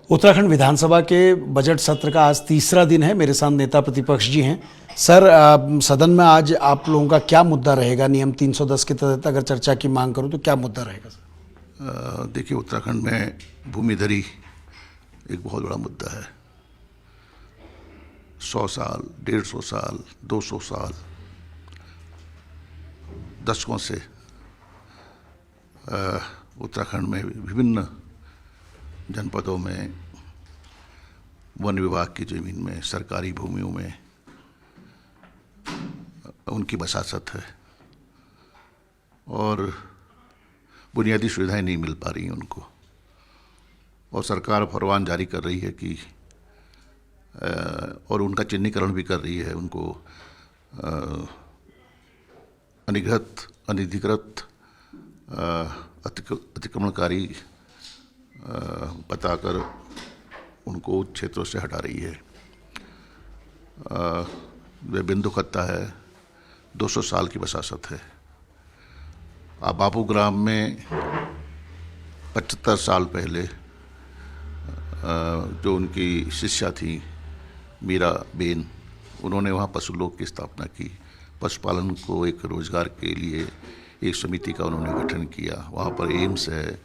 उत्तराखंड विधानसभा के बजट सत्र का आज तीसरा दिन है। मेरे साथ नेता प्रतिपक्ष जी हैं। सर, सदन में आज आप लोगों का क्या मुद्दा रहेगा? नियम 310 के तहत अगर चर्चा की मांग करूं तो क्या मुद्दा रहेगा सर? देखिए, उत्तराखंड में भूमिधरी एक बहुत बड़ा मुद्दा है। 100 साल, 150 साल, 200 साल, दशकों से उत्तराखंड में विभिन्न जनपदों में वन विभाग की जमीन में, सरकारी भूमियों में उनकी बसासत है और बुनियादी सुविधाएं नहीं मिल पा रही हैं उनको। और सरकार फरमान जारी कर रही है कि और उनका चिन्हीकरण भी कर रही है। उनको अनधिकृत अतिक्रमणकारी बताकर उनको क्षेत्रों से हटा रही है। वे बिंदु खत्ता है, 200 साल की बसासत है। अब बापू ग्राम में 75 साल पहले जो उनकी शिष्या थी मीरा बेन, उन्होंने वहाँ पशुलोक की स्थापना की। पशुपालन को एक रोजगार के लिए एक समिति का उन्होंने गठन किया। वहाँ पर एम्स है,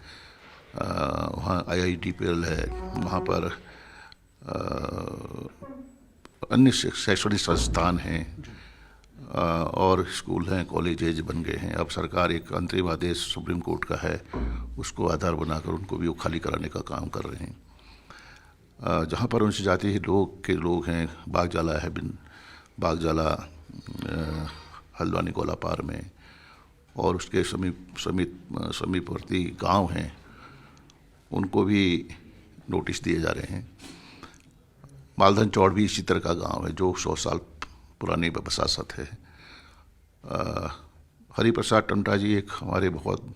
वहाँ IITPL है, वहाँ पर अन्य शैक्षणिक संस्थान हैं और स्कूल हैं, कॉलेजेज बन गए हैं। अब सरकार एक अंतरिम आदेश सुप्रीम कोर्ट का है, उसको आधार बनाकर उनको भी वो खाली कराने का काम कर रहे हैं। जहाँ पर उनसे जाति लोग हैं, बागजाला है, बागजाला हल्द्वानी गोलापार में और उसके समीपवर्ती गांव हैं, उनको भी नोटिस दिए जा रहे हैं। मालधन चौड़ भी इसी तरह का गांव है जो 100 साल पुरानी बसासत है। हरिप्रसाद टंटा जी एक हमारे बहुत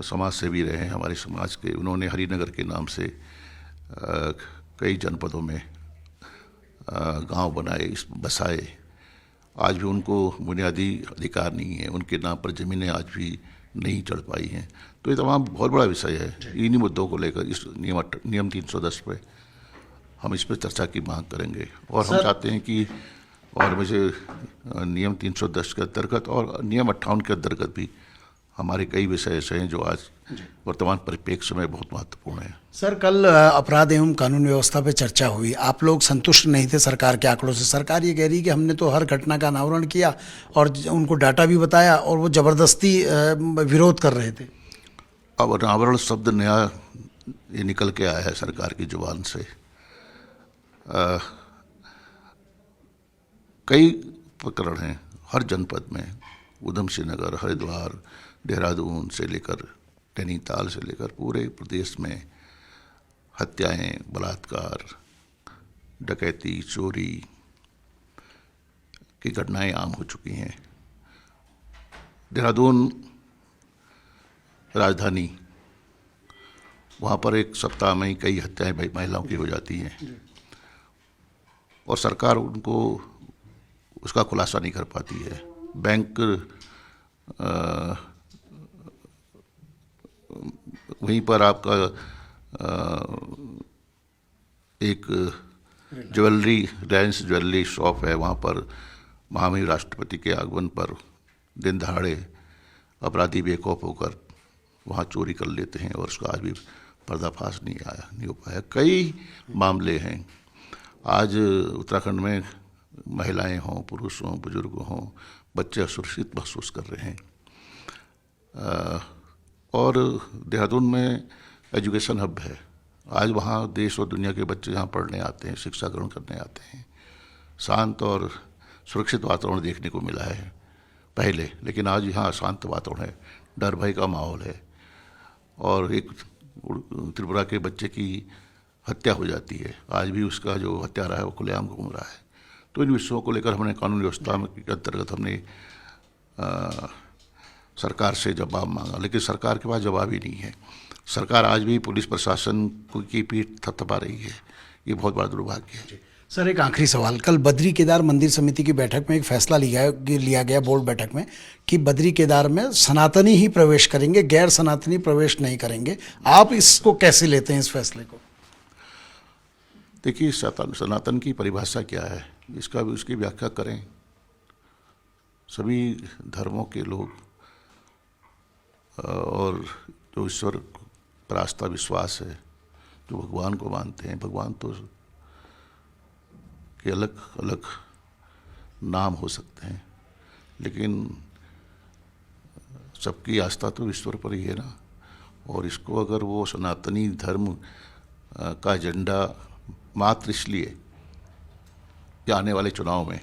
समाज सेवी रहे हैं हमारे समाज के। उन्होंने हरिनगर के नाम से कई जनपदों में गांव बनाए, बसाए। आज भी उनको बुनियादी अधिकार नहीं है, उनके नाम पर ज़मीनें आज भी नहीं चढ़ पाई हैं। तो ये तमाम बहुत बड़ा विषय है। इन्हीं मुद्दों को लेकर इस नियम 310 पे हम इस पर चर्चा की मांग करेंगे और हम चाहते हैं कि और मुझे नियम 310 के अंतर्गत और नियम 58 के अंतर्गत भी हमारे कई विषय ऐसे हैं जो आज वर्तमान परिप्रेक्ष्य में बहुत महत्वपूर्ण है। सर, कल अपराध एवं कानून व्यवस्था पे चर्चा हुई। आप लोग संतुष्ट नहीं थे सरकार के आंकड़ों से। सरकार ये कह रही है कि हमने तो हर घटना का अनावरण किया और उनको डाटा भी बताया और वो ज़बरदस्ती विरोध कर रहे थे। अब अनावरण शब्द नया ये निकल के आया है सरकार की जुबान से। कई प्रकरण हैं हर जनपद में, उधम सिंह नगर, हरिद्वार, देहरादून से लेकर नैनीताल से लेकर पूरे प्रदेश में हत्याएं, बलात्कार, डकैती, चोरी की घटनाएं आम हो चुकी हैं। देहरादून राजधानी, वहाँ पर एक सप्ताह में ही कई हत्याएं महिलाओं की हो जाती हैं और सरकार उनको उसका खुलासा नहीं कर पाती है। बैंक वहीं पर आपका एक रिलायंस ज्वेलरी शॉप है, वहाँ पर महामहिम राष्ट्रपति के आगमन पर दिन दहाड़े अपराधी बेखौफ होकर वहाँ चोरी कर लेते हैं और उसका आज भी पर्दाफाश नहीं हो पाया। कई मामले हैं। आज उत्तराखंड में महिलाएं हों, पुरुष हों, बुजुर्ग हों, बच्चे असुरक्षित महसूस कर रहे हैं। और देहरादून में एजुकेशन हब है। आज वहाँ देश और दुनिया के बच्चे यहाँ पढ़ने आते हैं, शिक्षा ग्रहण करने आते हैं। शांत और सुरक्षित वातावरण देखने को मिला है पहले, लेकिन आज यहाँ अशांत वातावरण है, डर भय का माहौल है और एक त्रिपुरा के बच्चे की हत्या हो जाती है। आज भी उसका जो हत्यारा है वो खुलेआम घूम रहा है। तो इन विषयों को लेकर हमने कानून व्यवस्था के अंतर्गत हमने सरकार से जवाब मांगा, लेकिन सरकार के पास जवाब ही नहीं है। सरकार आज भी पुलिस प्रशासन की पीठ थपथपा रही है। ये बहुत बड़ा दुर्भाग्य है। सर, एक आखिरी सवाल। कल बद्री केदार मंदिर समिति की बैठक में एक फैसला लिया गया बोर्ड बैठक में कि बद्री केदार में सनातनी ही प्रवेश करेंगे, गैर सनातनी प्रवेश नहीं करेंगे। आप इसको कैसे लेते हैं, इस फैसले को? देखिए, सनातन की परिभाषा क्या है, इसका भी उसकी व्याख्या करें। सभी धर्मों के लोग और जो ईश्वर पर आस्था विश्वास है, जो भगवान को मानते हैं, भगवान तो के अलग अलग नाम हो सकते हैं, लेकिन सबकी आस्था तो ईश्वर पर ही है ना। और इसको अगर वो सनातनी धर्म का एजेंडा मात्र इसलिए कि आने वाले चुनाव में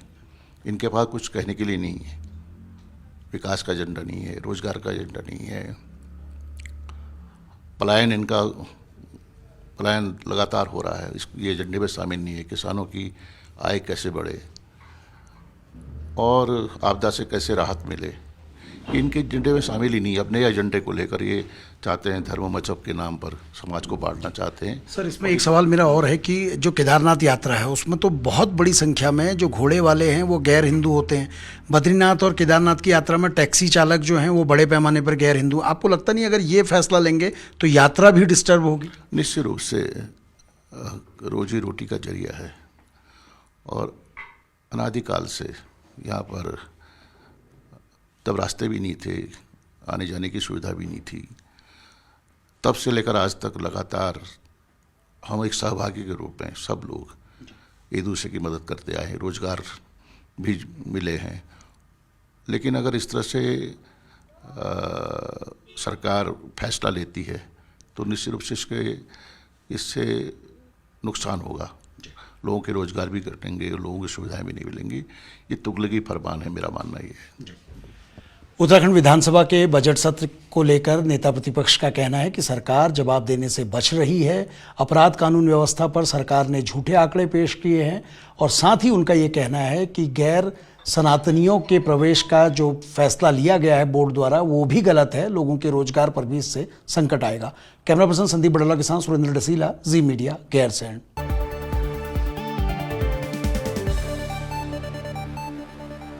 इनके पास कुछ कहने के लिए नहीं है, विकास का एजेंडा नहीं है, रोजगार का एजेंडा नहीं है, पलायन लगातार हो रहा है, ये एजेंडे में शामिल नहीं है। किसानों की आय कैसे बढ़े और आपदा से कैसे राहत मिले, इनके एजेंडे में शामिल ही नहीं। अपने एजेंडे को लेकर ये चाहते हैं, धर्म मजहब के नाम पर समाज को बांटना चाहते हैं। सर, इसमें एक सवाल मेरा और है कि जो केदारनाथ यात्रा है उसमें तो बहुत बड़ी संख्या में जो घोड़े वाले हैं वो गैर हिंदू होते हैं। बद्रीनाथ और केदारनाथ की यात्रा में टैक्सी चालक जो हैं वो बड़े पैमाने पर गैर हिंदू। आपको लगता नहीं अगर ये फैसला लेंगे तो यात्रा भी डिस्टर्ब होगी? निश्चित रूप से रोजी रोटी का जरिया है और अनादिकाल से यहाँ पर तब रास्ते भी नहीं थे, आने जाने की सुविधा भी नहीं थी, तब से लेकर आज तक लगातार हम एक सहभागी के रूप में सब लोग एक दूसरे की मदद करते आए हैं, रोजगार भी मिले हैं। लेकिन अगर इस तरह से सरकार फैसला लेती है तो निश्चित रूप से इससे नुकसान होगा, लोगों के रोजगार भी कटेंगे, लोगों की सुविधाएं भी नहीं मिलेंगी। ये तुगलकी फरमान है, मेरा मानना ये है। उत्तराखंड विधानसभा के बजट सत्र को लेकर नेता प्रतिपक्ष का कहना है कि सरकार जवाब देने से बच रही है। अपराध कानून व्यवस्था पर सरकार ने झूठे आंकड़े पेश किए हैं और साथ ही उनका ये कहना है कि गैर सनातनियों के प्रवेश का जो फैसला लिया गया है बोर्ड द्वारा वो भी गलत है, लोगों के रोजगार पर भी इससे संकट आएगा। कैमरा पर्सन संदीप बड़ला के साथ सुरेंद्र डसीला, जी मीडिया, गैरसैंण।